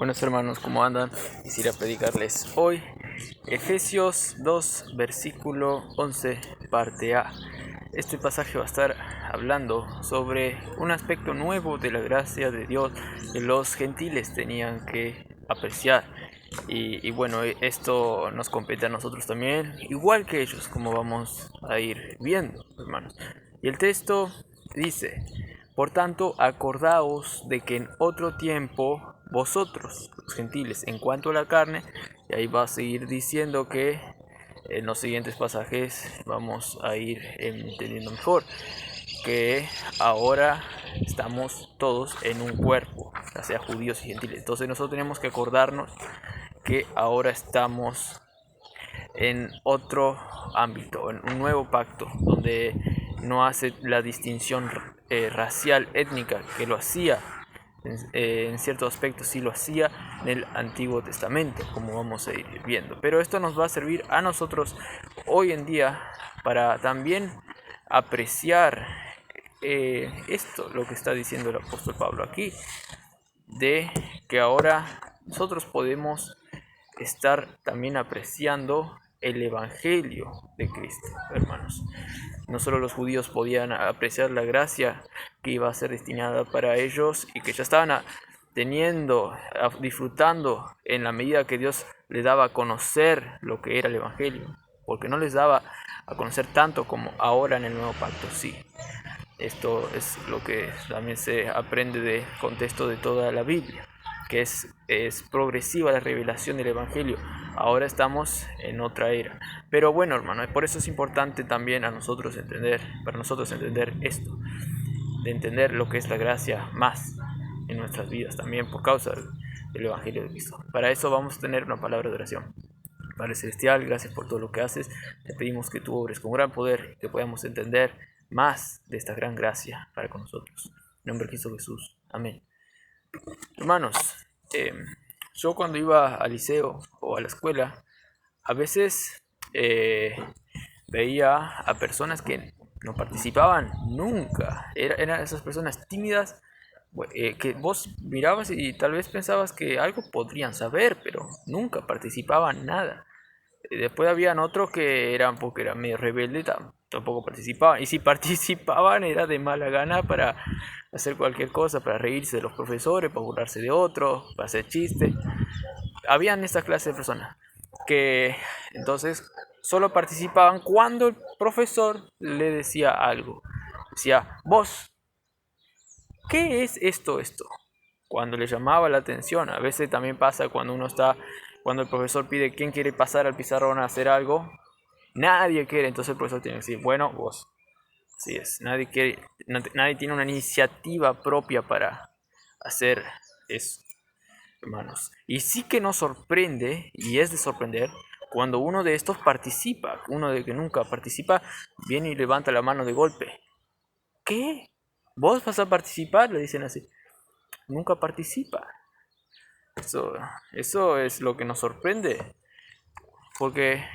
Buenos hermanos, ¿cómo andan? Quisiera predicarles hoy Efesios 2, versículo 11, parte A. Este pasaje va a estar hablando sobre un aspecto nuevo de la gracia de Dios que los gentiles tenían que apreciar. Y bueno, esto nos compete a nosotros también, igual que ellos, como vamos a ir viendo, hermanos. Y el texto dice: por tanto, acordaos de que en otro tiempo vosotros, los gentiles, en cuanto a la carne, y ahí va a seguir diciendo que en los siguientes pasajes vamos a ir entendiendo mejor, que ahora estamos todos en un cuerpo, ya sea judíos y gentiles. Entonces nosotros tenemos que acordarnos que ahora estamos en otro ámbito, en un nuevo pacto, donde no hace la distinción racial, étnica, que lo hacía, en ciertos aspectos sí lo hacía en el Antiguo Testamento, como vamos a ir viendo. Pero esto nos va a servir a nosotros hoy en día para también apreciar esto, lo que está diciendo el apóstol Pablo aquí, de que ahora nosotros podemos estar también apreciando el Evangelio de Cristo, hermanos. No solo los judíos podían apreciar la gracia que iba a ser destinada para ellos y que ya estaban disfrutando en la medida que Dios les daba a conocer lo que era el Evangelio, porque no les daba a conocer tanto como ahora en el nuevo pacto, sí. Esto es lo que también se aprende del contexto de toda la Biblia, que es progresiva la revelación del Evangelio. Ahora estamos en otra era. Pero bueno, hermano, por eso es importante también para nosotros entender esto, de entender lo que es la gracia más en nuestras vidas también por causa del Evangelio de Cristo. Para eso vamos a tener una palabra de oración. Padre Celestial, gracias por todo lo que haces. Te pedimos que tú obres con gran poder y que podamos entender más de esta gran gracia para con nosotros. En nombre de Cristo Jesús. Amén. Hermanos, yo cuando iba al liceo o a la escuela, a veces veía a personas que no participaban nunca. Eran esas personas tímidas que vos mirabas y tal vez pensabas que algo podrían saber, pero nunca participaban nada. Después habían otros que eran, porque eran medio rebeldes, tampoco participaban. Y si participaban era de mala gana para hacer cualquier cosa, para reírse de los profesores, para burlarse de otros, para hacer chistes. Habían esta clase de personas que entonces solo participaban cuando el profesor le decía algo. Decía: vos, ¿qué es esto? Cuando le llamaba la atención. A veces también pasa cuando el profesor pide quién quiere pasar al pizarrón a hacer algo. Nadie quiere, entonces el profesor tiene que decir: bueno, vos. Así es, nadie tiene una iniciativa propia para hacer eso, hermanos. Y sí que nos sorprende, y es de sorprender, cuando uno de estos participa. Uno de que nunca participa viene y levanta la mano de golpe. ¿Qué? ¿Vos vas a participar? Le dicen así. Nunca participa. Eso es lo que nos sorprende, porque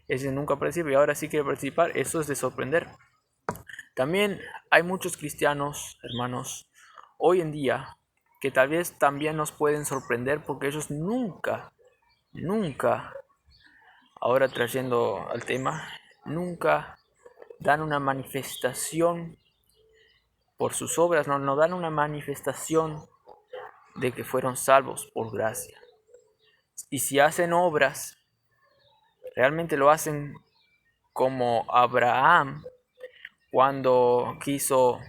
ese nunca participa y ahora sí quiere participar. Eso es de sorprender. También hay muchos cristianos, hermanos, hoy en día, que tal vez también nos pueden sorprender porque ellos nunca, ahora trayendo al tema, nunca dan una manifestación por sus obras, no dan una manifestación de que fueron salvos por gracia. Y si hacen obras, realmente lo hacen como Abraham, cuando quiso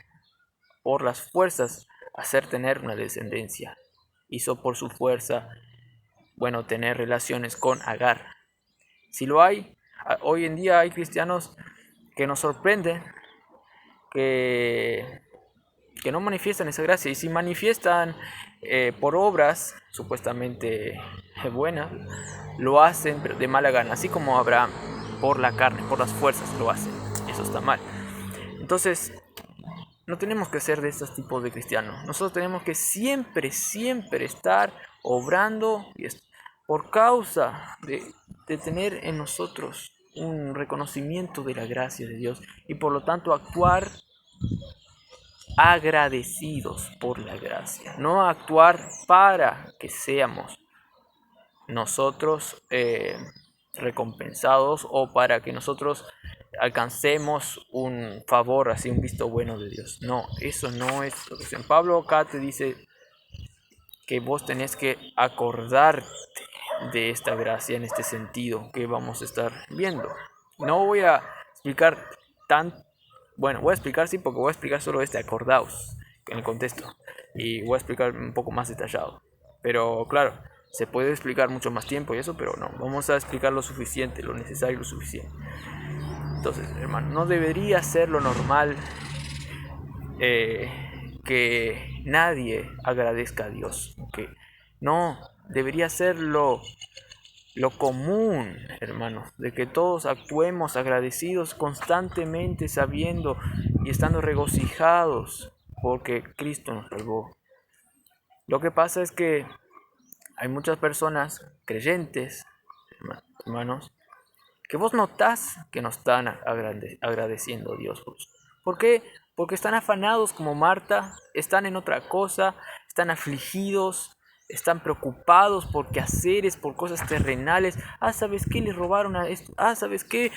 por las fuerzas hacer tener una descendencia. Hizo por su fuerza, tener relaciones con Agar. Si lo hay, hoy en día hay cristianos que nos sorprenden, que no manifiestan esa gracia. Y si manifiestan por obras supuestamente buenas, lo hacen de mala gana, así como Abraham, por la carne, por las fuerzas lo hacen. Eso está mal. Entonces, no tenemos que ser de estos tipos de cristianos. Nosotros tenemos que siempre estar obrando por causa de tener en nosotros un reconocimiento de la gracia de Dios y por lo tanto actuar agradecidos por la gracia, no actuar para que seamos nosotros recompensados o para que nosotros alcancemos un favor, así un visto bueno de Dios. No, eso no es lo que dice. Pablo acá te dice que vos tenés que acordarte de esta gracia en este sentido que vamos a estar viendo. No voy a explicar voy a explicar sí, porque voy a explicar solo acordaos en el contexto y voy a explicar un poco más detallado. Pero claro, se puede explicar mucho más tiempo y eso, pero no, vamos a explicar lo suficiente, lo necesario y lo suficiente. Entonces, hermano, no debería ser lo normal que nadie agradezca a Dios. Que no, debería ser lo común, hermanos, de que todos actuemos agradecidos constantemente, sabiendo y estando regocijados porque Cristo nos salvó. Lo que pasa es que hay muchas personas creyentes, hermanos, que vos notás que no están agradeciendo a Dios. ¿Por qué? Porque están afanados como Marta, están en otra cosa, están afligidos, están preocupados por quehaceres, por cosas terrenales. ¿Sabes qué? Le robaron a esto. ¿Sabes qué?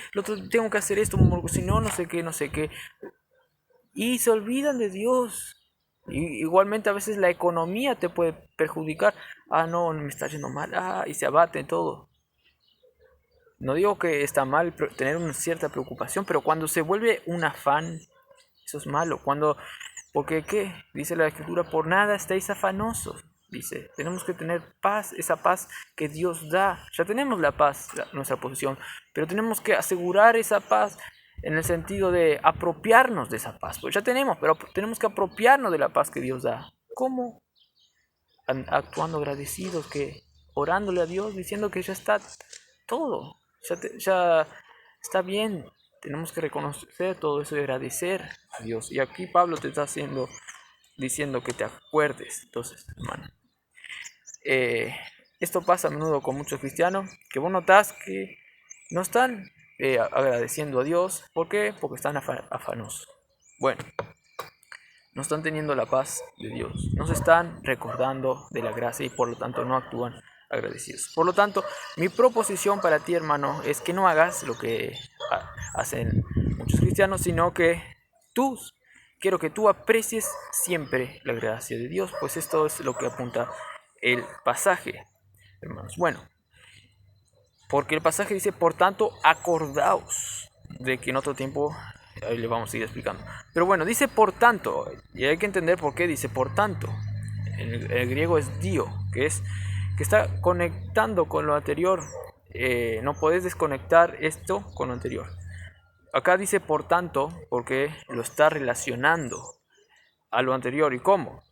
Tengo que hacer esto, porque si no, no sé qué, no sé qué. Y se olvidan de Dios. Igualmente a veces la economía te puede perjudicar. No, me está yendo mal. Y se abate todo. No digo que está mal tener una cierta preocupación, pero cuando se vuelve un afán, eso es malo. Porque ¿qué? Dice la Escritura, por nada estáis afanosos. Dice, tenemos que tener paz, esa paz que Dios da. Ya tenemos la paz, nuestra posición, pero tenemos que asegurar esa paz en el sentido de apropiarnos de esa paz. Pues ya tenemos, pero tenemos que apropiarnos de la paz que Dios da. ¿Cómo? Actuando agradecidos, orándole a Dios, diciendo que ya está todo. Ya está bien. Tenemos que reconocer todo eso y agradecer a Dios. Y aquí Pablo te está diciendo que te acuerdes. Entonces, hermano, esto pasa a menudo con muchos cristianos, que vos notás que no están agradeciendo a Dios. ¿Por qué? Porque están afanosos. Bueno, no están teniendo la paz de Dios. No se están recordando de la gracia y por lo tanto no actúan agradecidos. Por lo tanto, mi proposición para ti, hermano, es que no hagas lo que hacen muchos cristianos, sino que quiero que tú aprecies siempre la gracia de Dios, pues esto es lo que apunta el pasaje, hermanos. Bueno, porque el pasaje dice, por tanto, acordaos de que en otro tiempo, ahí le vamos a ir explicando. Pero bueno, dice por tanto, y hay que entender por qué dice por tanto. En el griego es dio, que está conectando con lo anterior. No podés desconectar esto con lo anterior. Acá dice por tanto porque lo está relacionando a lo anterior. ¿Y cómo?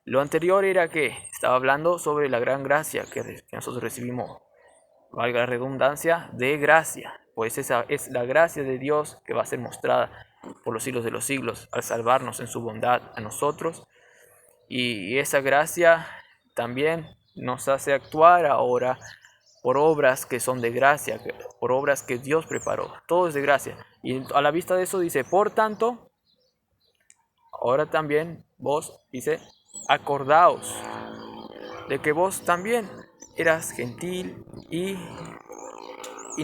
Lo anterior era que estaba hablando sobre la gran gracia que nosotros recibimos, valga la redundancia, de gracia. Pues esa es la gracia de Dios que va a ser mostrada por los siglos de los siglos al salvarnos en su bondad a nosotros. Y esa gracia también nos hace actuar ahora por obras que son de gracia, por obras que Dios preparó. Todo es de gracia. Y a la vista de eso dice, por tanto, ahora también vos, dice, acordaos de que vos también eras gentil y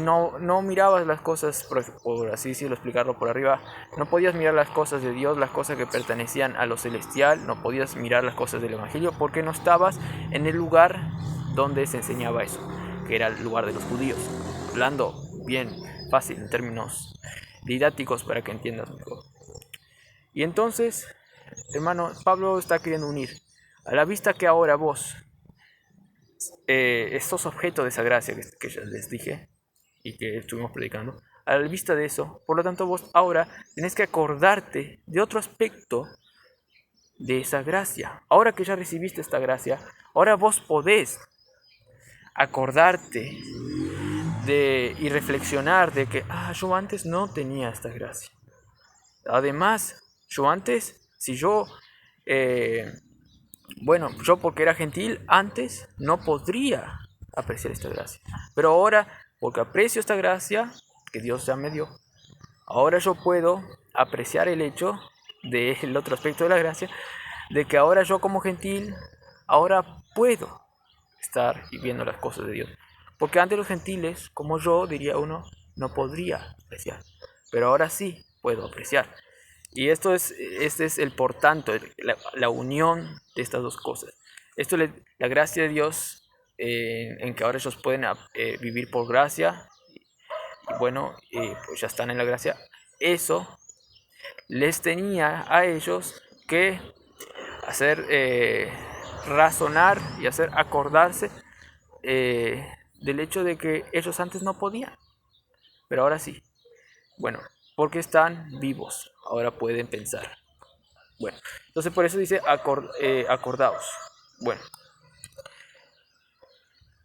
no mirabas las cosas, por así decirlo, explicarlo por arriba. No podías mirar las cosas de Dios, las cosas que pertenecían a lo celestial. No podías mirar las cosas del Evangelio porque no estabas en el lugar donde se enseñaba eso, que era el lugar de los judíos. Hablando bien fácil en términos didácticos para que entiendas mejor. Y entonces, hermano, Pablo está queriendo unir a la vista que ahora vos sos objeto de esa gracia que ya les dije y que estuvimos predicando. A la vista de eso, por lo tanto, vos ahora tenés que acordarte de otro aspecto de esa gracia. Ahora que ya recibiste esta gracia, ahora vos podés acordarte y reflexionar de que yo antes no tenía esta gracia. Además, yo antes, si yo yo porque era gentil antes no podría apreciar esta gracia, pero ahora porque aprecio esta gracia que Dios ya me dio, ahora yo puedo apreciar el hecho del otro aspecto de la gracia, de que ahora yo como gentil, ahora puedo estar viendo las cosas de Dios. Porque antes los gentiles, como yo, diría uno, no podría apreciar. Pero ahora sí puedo apreciar. Y este es el por tanto, la unión de estas dos cosas. La gracia de Dios, en que ahora ellos pueden vivir por gracia, y bueno, pues ya están en la gracia. Eso les tenía a ellos que hacer razonar y hacer acordarse del hecho de que ellos antes no podían, pero ahora sí. Bueno, porque están vivos, ahora pueden pensar. Bueno, entonces por eso dice acordaos. Bueno,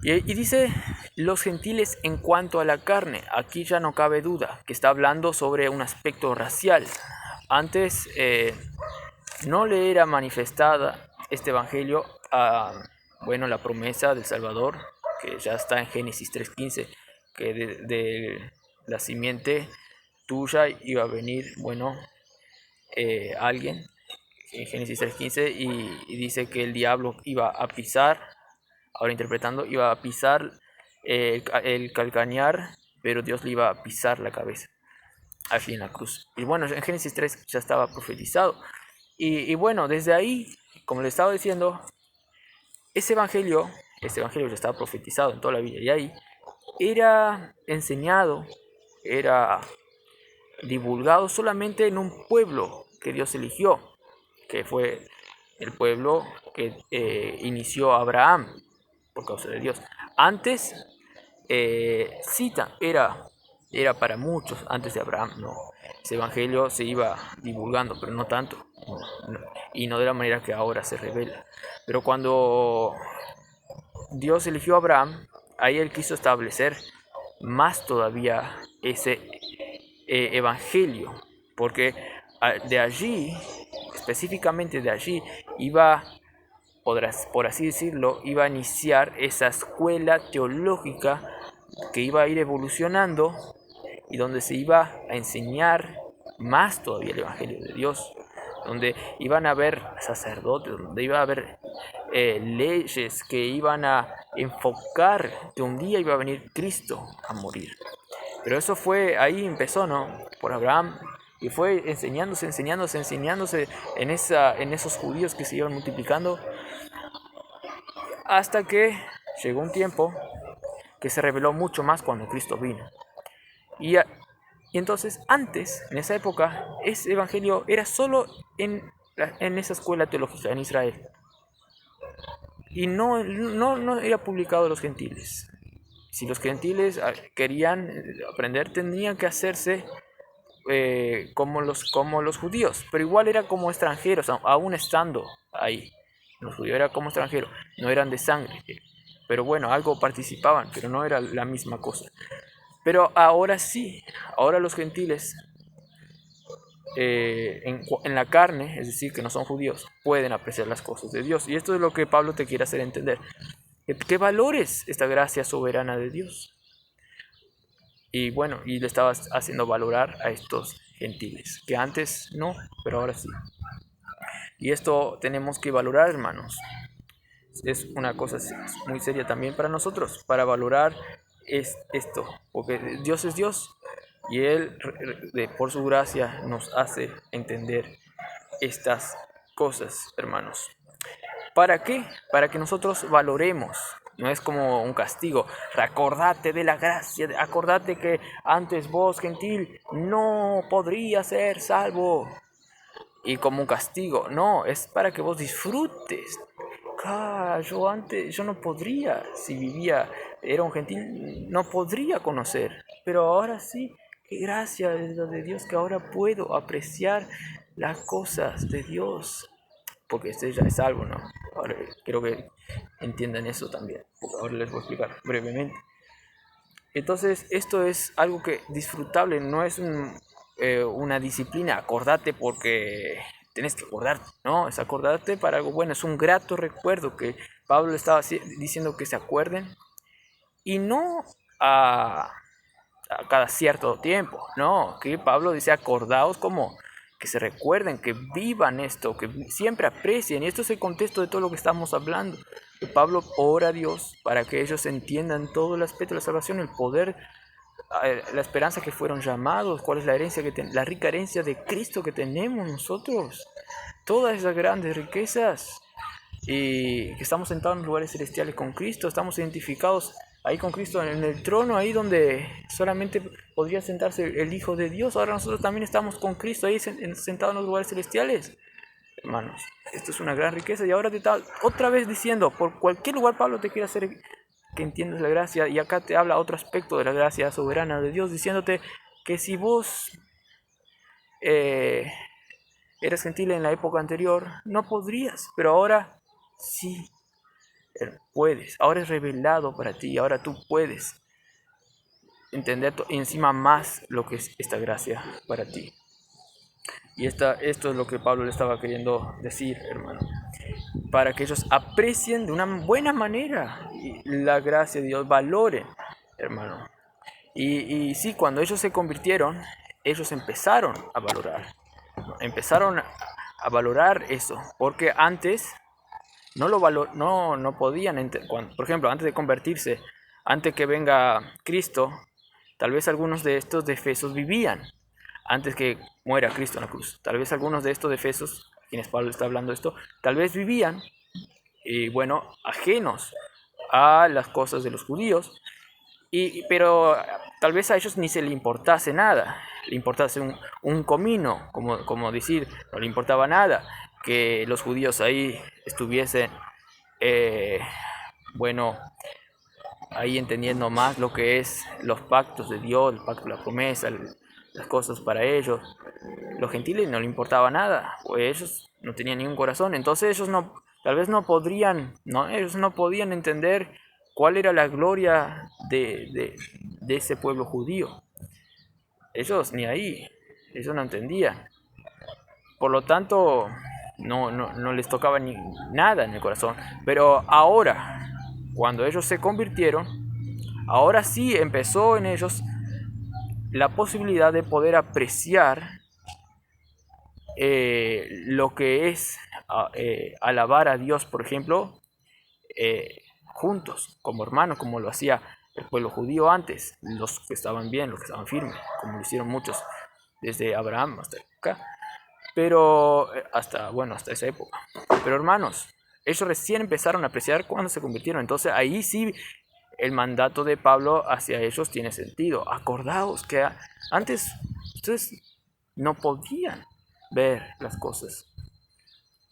y dice los gentiles en cuanto a la carne. Aquí ya no cabe duda que está hablando sobre un aspecto racial. Antes no le era manifestada este evangelio a, bueno, la promesa del Salvador, que ya está en Génesis 3:15, que de la simiente tuya iba a venir, bueno, alguien, en Génesis 3:15, y dice que el diablo iba a pisar, ahora interpretando, iba a pisar el calcañar, pero Dios le iba a pisar la cabeza allí en la cruz. Y bueno, en Génesis 3 ya estaba profetizado. Y bueno, desde ahí, como le estaba diciendo, este evangelio ya estaba profetizado en toda la Biblia, y ahí era enseñado, era divulgado solamente en un pueblo que Dios eligió, que fue el pueblo que inició Abraham por causa de Dios. Antes, cita, era para muchos antes de Abraham, no. Ese evangelio se iba divulgando, pero no tanto, y no de la manera que ahora se revela. Pero cuando Dios eligió a Abraham, ahí él quiso establecer más todavía ese evangelio, porque de allí, específicamente de allí, iba, por así decirlo, iba a iniciar esa escuela teológica que iba a ir evolucionando y donde se iba a enseñar más todavía el evangelio de Dios, donde iban a haber sacerdotes, donde iba a haber leyes que iban a enfocar que un día iba a venir Cristo a morir. Pero eso fue, ahí empezó, ¿no? Por Abraham, y fue enseñándose en esos judíos que se iban multiplicando, hasta que llegó un tiempo que se reveló mucho más cuando Cristo vino. Y, y entonces, antes, en esa época, ese evangelio era solo en esa escuela teológica en Israel. Y no era publicado a los gentiles. Si los gentiles querían aprender, tendrían que hacerse como los judíos, pero igual era como extranjeros, aún estando ahí. Los judíos eran como extranjeros, no eran de sangre, pero bueno, algo participaban, pero no era la misma cosa. Pero ahora sí, ahora los gentiles en la carne, es decir, que no son judíos, pueden apreciar las cosas de Dios. Y esto es lo que Pablo te quiere hacer entender. Que valores esta gracia soberana de Dios. Y bueno, y le estabas haciendo valorar a estos gentiles, que antes no, pero ahora sí. Y esto tenemos que valorar, hermanos. Es una cosa muy seria también para nosotros, para valorar esto, porque Dios es Dios y Él, por su gracia, nos hace entender estas cosas, hermanos. ¿Para qué? Para que nosotros valoremos. No es como un castigo. Acordate de la gracia. Acordate que antes vos, gentil, no podrías ser salvo. Y como un castigo. No, es para que vos disfrutes. Yo no podría, si vivía, era un gentil, no podría conocer. Pero ahora sí, qué gracia de Dios que ahora puedo apreciar las cosas de Dios. Porque este ya es salvo, ¿no? Ahora quiero que entiendan eso también, porque ahora les voy a explicar brevemente. Entonces, esto es algo que disfrutable, no es una disciplina, acordate porque tenés que acordarte, ¿no? Es acordarte para algo bueno, es un grato recuerdo que Pablo estaba diciendo que se acuerden, y no a cada cierto tiempo, no, que Pablo dice acordaos como que se recuerden, que vivan esto, que siempre aprecien. Y esto es el contexto de todo lo que estamos hablando. Que Pablo ora a Dios para que ellos entiendan todo el aspecto de la salvación, el poder, la esperanza que fueron llamados, cuál es la herencia la rica herencia de Cristo que tenemos nosotros, todas esas grandes riquezas, y que estamos sentados en los lugares celestiales con Cristo, estamos identificados ahí con Cristo en el trono, ahí donde solamente podría sentarse el Hijo de Dios. Ahora nosotros también estamos con Cristo ahí sentados en los lugares celestiales. Hermanos, esto es una gran riqueza. Y ahora te está otra vez diciendo, por cualquier lugar Pablo te quiere hacer que entiendas la gracia, y acá te habla otro aspecto de la gracia soberana de Dios, diciéndote que si vos eras gentil en la época anterior, no podrías, pero ahora sí puedes. Ahora es revelado para ti, ahora tú puedes entender encima más lo que es esta gracia para ti. Y esto es lo que Pablo le estaba queriendo decir, hermano, para que ellos aprecien de una buena manera la gracia de Dios, valoren, hermano. Y sí, cuando ellos se convirtieron, ellos empezaron a valorar eso, porque antes no podían, por ejemplo, antes de convertirse, antes que venga Cristo, tal vez algunos de estos de Efesos vivían, antes que muera Cristo en la cruz. Tal vez algunos de estos de Efesos, a quienes Pablo está hablando de esto, tal vez vivían, ajenos a las cosas de los judíos, pero tal vez a ellos ni se le importase nada, le importase un comino, como decir, no le importaba nada que los judíos ahí estuviesen, ahí entendiendo más lo que es los pactos de Dios, el pacto de la promesa, las cosas para ellos. Los gentiles no le importaba nada, pues ellos no tenían ningún corazón, entonces ellos ellos no podían entender cuál era la gloria de ese pueblo judío. Ellos ni ahí, ellos no entendían. Por lo tanto, no les tocaba ni nada en el corazón. Pero ahora, cuando ellos se convirtieron, ahora sí empezó en ellos la posibilidad de poder apreciar lo que es alabar a Dios, por ejemplo, juntos, como hermanos, como lo hacía el pueblo judío antes, los que estaban bien, los que estaban firmes, como lo hicieron muchos desde Abraham hasta acá, pero hasta esa época. Pero hermanos, ellos recién empezaron a apreciar cuando se convirtieron, entonces ahí sí el mandato de Pablo hacia ellos tiene sentido. Acordaos que antes ustedes no podían ver las cosas,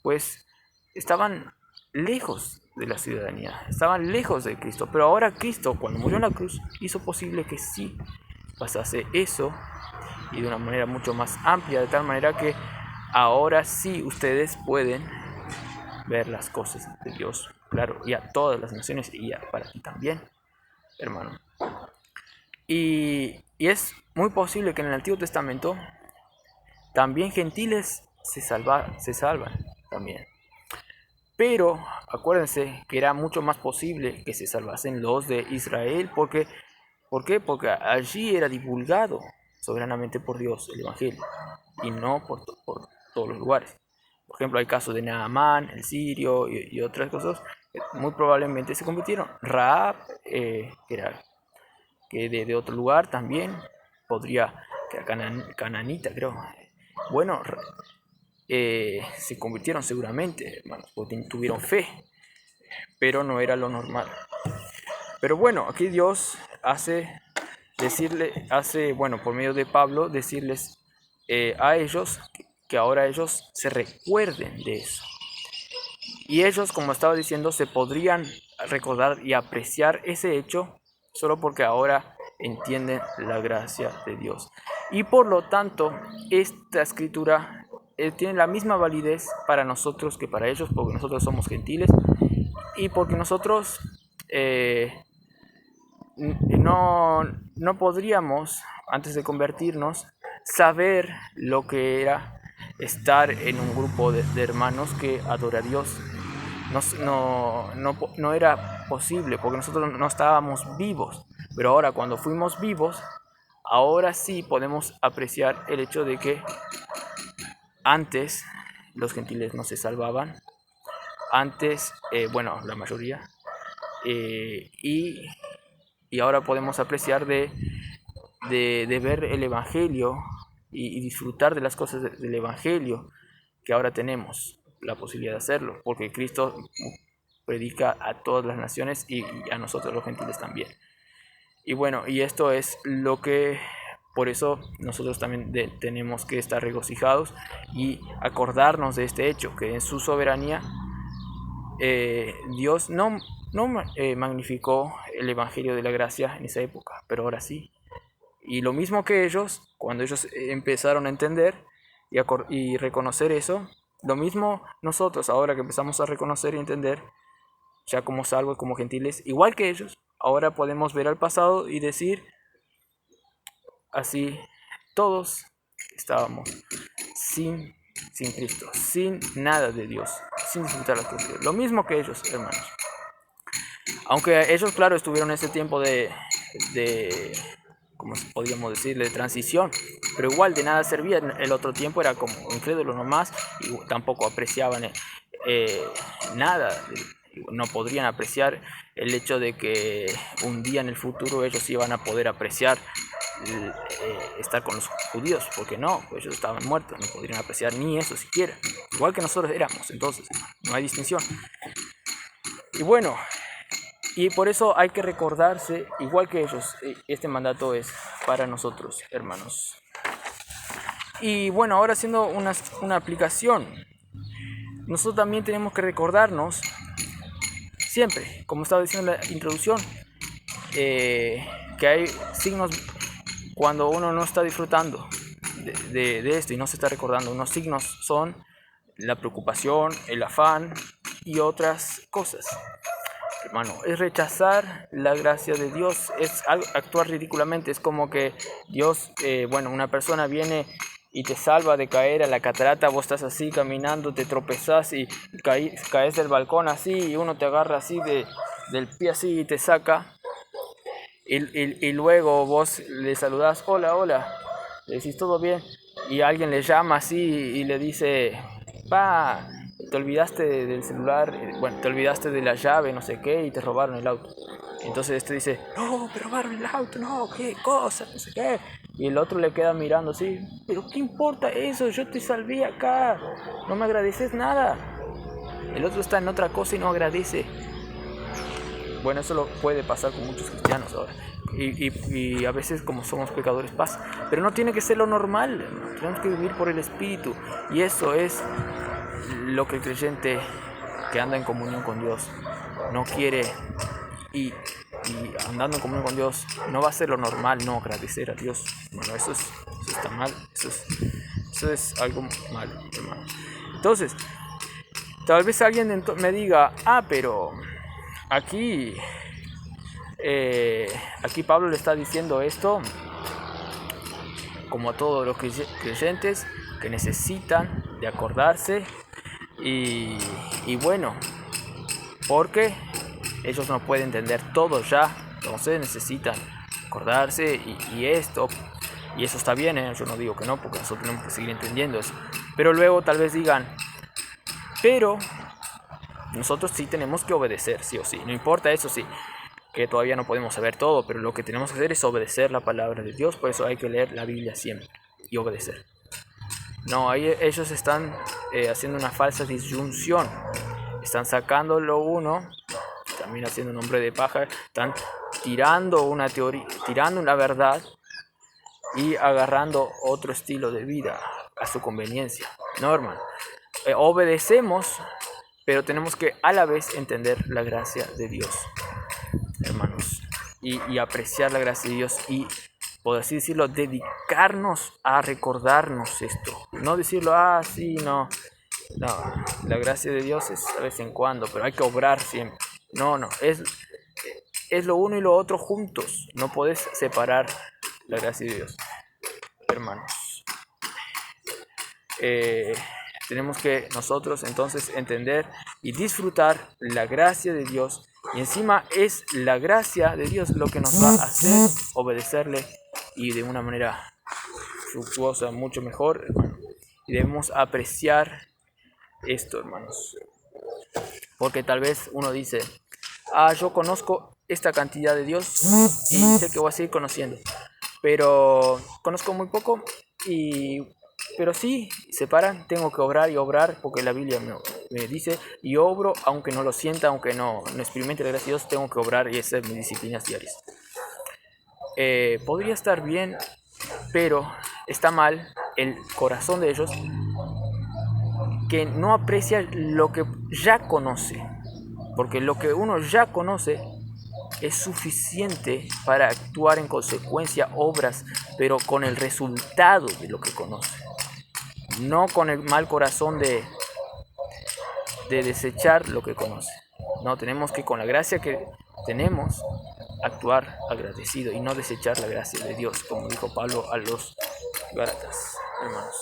pues estaban lejos de la ciudadanía, estaban lejos de Cristo, pero ahora Cristo, cuando murió en la cruz, hizo posible que sí pasase eso, y de una manera mucho más amplia, de tal manera que ahora sí ustedes pueden ver las cosas de Dios, claro, y a todas las naciones, y para ti también, hermano. Y es muy posible que en el Antiguo Testamento también gentiles se salvan también. Pero acuérdense que era mucho más posible que se salvasen los de Israel. ¿Por qué? Porque allí era divulgado soberanamente por Dios el Evangelio, y no por todos los lugares. Por ejemplo, hay casos de Naamán, el sirio, y otras cosas que muy probablemente se convirtieron. Rahab, que era de otro lugar también, que era cananita, creo. Bueno, se convirtieron seguramente, hermanos, porque tuvieron fe, pero no era lo normal. Pero bueno, aquí Dios por medio de Pablo, decirles a ellos que ahora ellos se recuerden de eso. Y ellos, como estaba diciendo, se podrían recordar y apreciar ese hecho solo porque ahora entienden la gracia de Dios. Y por lo tanto, esta escritura tiene la misma validez para nosotros que para ellos, porque nosotros somos gentiles y porque nosotros no podríamos, antes de convertirnos, saber lo que era estar en un grupo de hermanos que adora a Dios. No era posible porque nosotros no estábamos vivos, pero ahora cuando fuimos vivos, ahora sí podemos apreciar el hecho de que antes los gentiles no se salvaban, antes, la mayoría, y ahora podemos apreciar de ver el Evangelio y disfrutar de las cosas del Evangelio que ahora tenemos la posibilidad de hacerlo, porque Cristo predica a todas las naciones y a nosotros los gentiles también. Y bueno, y esto es lo que, por eso nosotros también tenemos que estar regocijados y acordarnos de este hecho, que en su soberanía Dios no magnificó el Evangelio de la gracia en esa época, pero ahora sí. Y lo mismo que ellos, cuando ellos empezaron a entender y reconocer eso, lo mismo nosotros, ahora que empezamos a reconocer y entender, ya como salvos, como gentiles, igual que ellos, ahora podemos ver al pasado y decir, así todos estábamos sin Cristo, sin nada de Dios, sin disfrutar las cosas de Dios. Lo mismo que ellos, hermanos. Aunque ellos, claro, estuvieron en ese tiempo de como podríamos decir, de transición, pero igual de nada servía. El otro tiempo era como incrédulos nomás y tampoco apreciaban nada. No podrían apreciar el hecho de que un día en el futuro ellos iban a poder apreciar estar con los judíos, porque no, pues ellos estaban muertos, no podrían apreciar ni eso siquiera, igual que nosotros éramos. Entonces no hay distinción. Y bueno, y por eso hay que recordarse, igual que ellos, este mandato es para nosotros, hermanos. Y bueno, ahora haciendo una aplicación, nosotros también tenemos que recordarnos siempre, como estaba diciendo en la introducción, que hay signos cuando uno no está disfrutando de esto y no se está recordando. Unos signos son la preocupación, el afán y otras cosas. Hermano, es rechazar la gracia de Dios, es actuar ridículamente. Es como que Dios, una persona viene y te salva de caer a la catarata, vos estás así caminando, te tropezás y caes del balcón así, y uno te agarra así del pie así y te saca, y luego vos le saludás, hola, le decís todo bien, y alguien le llama así y le dice, pa, te olvidaste del celular, te olvidaste de la llave, no sé qué, y te robaron el auto. Entonces este dice, no, me robaron el auto, no, qué cosa, no sé qué. Y el otro le queda mirando así, pero ¿qué importa eso? Yo te salvé acá, no me agradeces nada. El otro está en otra cosa y no agradece. Bueno, eso lo puede pasar con muchos cristianos ahora. Y a veces, como somos pecadores, pasa. Pero no tiene que ser lo normal, ¿no? Tenemos que vivir por el Espíritu. Y eso es lo que el creyente que anda en comunión con Dios no quiere, y andando en comunión con Dios no va a ser lo normal no agradecer a Dios. Bueno, eso está mal, eso es algo malo, hermano. Entonces, tal vez alguien me diga, pero aquí Pablo le está diciendo esto como a todos los creyentes que necesitan de acordarse y bueno, porque ellos no pueden entender todo ya, entonces necesitan acordarse y eso está bien, yo no digo que no, porque nosotros tenemos que seguir entendiendo eso, pero luego tal vez digan, pero nosotros sí tenemos que obedecer, sí o sí, no importa eso sí, que todavía no podemos saber todo, pero lo que tenemos que hacer es obedecer la palabra de Dios, por eso hay que leer la Biblia siempre y obedecer. No, ahí ellos están haciendo una falsa disyunción, están sacando lo uno, también haciendo un hombre de paja, están tirando una teoría, tirando una verdad y agarrando otro estilo de vida a su conveniencia. No, hermano, obedecemos, pero tenemos que a la vez entender la gracia de Dios, hermanos, y apreciar la gracia de Dios y, por así decirlo, dedicarnos a recordarnos esto. No decirlo, sí, no, la gracia de Dios es de vez en cuando, pero hay que obrar siempre. No, es lo uno y lo otro juntos. No podés separar la gracia de Dios, hermanos. Tenemos que nosotros entonces entender y disfrutar la gracia de Dios. Y encima es la gracia de Dios lo que nos va a hacer obedecerle y de una manera fructuosa, mucho mejor, hermano. Y debemos apreciar esto, hermanos. Porque tal vez uno dice, yo conozco esta cantidad de Dios y sé que voy a seguir conociendo. Pero conozco muy poco pero sí, separan, tengo que obrar y obrar porque la Biblia me dice y obro aunque no lo sienta, aunque no experimente la gracia de Dios, tengo que obrar y esa es mi disciplina diaria. Podría estar bien, pero está mal el corazón de ellos que no aprecia lo que ya conoce, porque lo que uno ya conoce es suficiente para actuar en consecuencia, obras, pero con el resultado de lo que conoce, no con el mal corazón de desechar lo que conoce. No, tenemos que con la gracia que tenemos actuar agradecido y no desechar la gracia de Dios, como dijo Pablo a los Gálatas, hermanos.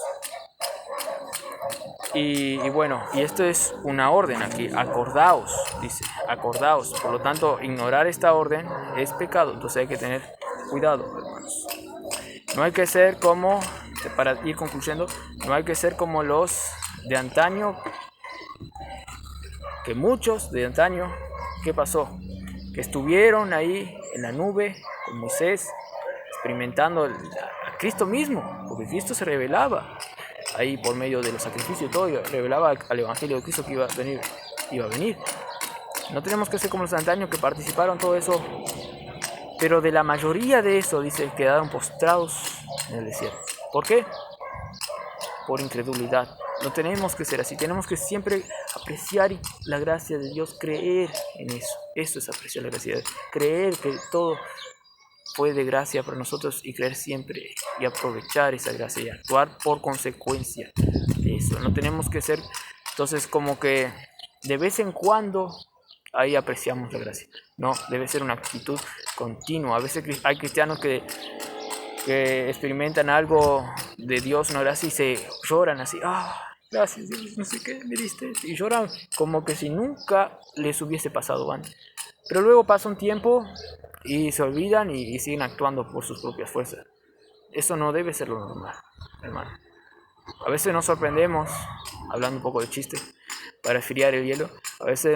Y bueno, y esto es una orden aquí, acordaos, dice, acordaos. Por lo tanto, ignorar esta orden es pecado, entonces hay que tener cuidado, hermanos. No hay que ser como, para ir concluyendo, no hay que ser como los de antaño, que muchos de antaño, ¿qué pasó? Que estuvieron ahí en la nube con Moisés, experimentando a Cristo mismo, porque Cristo se revelaba ahí por medio de los sacrificios y todo, y revelaba al Evangelio de Cristo que iba a venir. No tenemos que ser como los de antaño que participaron todo eso, pero de la mayoría de eso, dice, quedaron postrados en el desierto. ¿Por qué? Por incredulidad. No tenemos que ser así, tenemos que siempre apreciar la gracia de Dios, creer en eso. Eso es apreciar la gracia de Dios, creer que todo fue de gracia para nosotros y creer siempre y aprovechar esa gracia y actuar por consecuencia de eso. No tenemos que ser, entonces, como que de vez en cuando ahí apreciamos la gracia. No, debe ser una actitud continua. A veces hay cristianos que experimentan algo de Dios, una gracia, y se lloran así, gracias Dios, no sé qué me diste, y lloran como que si nunca les hubiese pasado antes. Pero luego pasa un tiempo y se olvidan y siguen actuando por sus propias fuerzas. Eso no debe ser lo normal, hermano. A veces nos sorprendemos, hablando un poco de chiste, para enfriar el hielo. A veces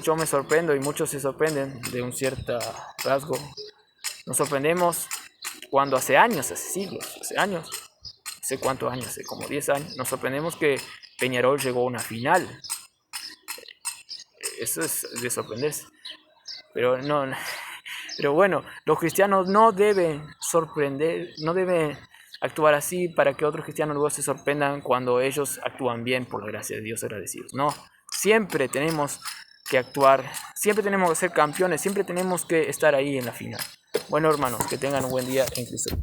yo me sorprendo y muchos se sorprenden de un cierto rasgo. Nos sorprendemos cuando hace años, hace siglos, hace años, hace cuántos años, hace como 10 años, nos sorprendemos que Peñarol llegó a una final. Eso es de sorprenderse. Pero bueno, los cristianos no deben sorprender, no deben actuar así para que otros cristianos luego se sorprendan cuando ellos actúan bien por la gracia de Dios, agradecidos. No, siempre tenemos que actuar, siempre tenemos que ser campeones, siempre tenemos que estar ahí en la final. Bueno, hermanos, que tengan un buen día en Cristo.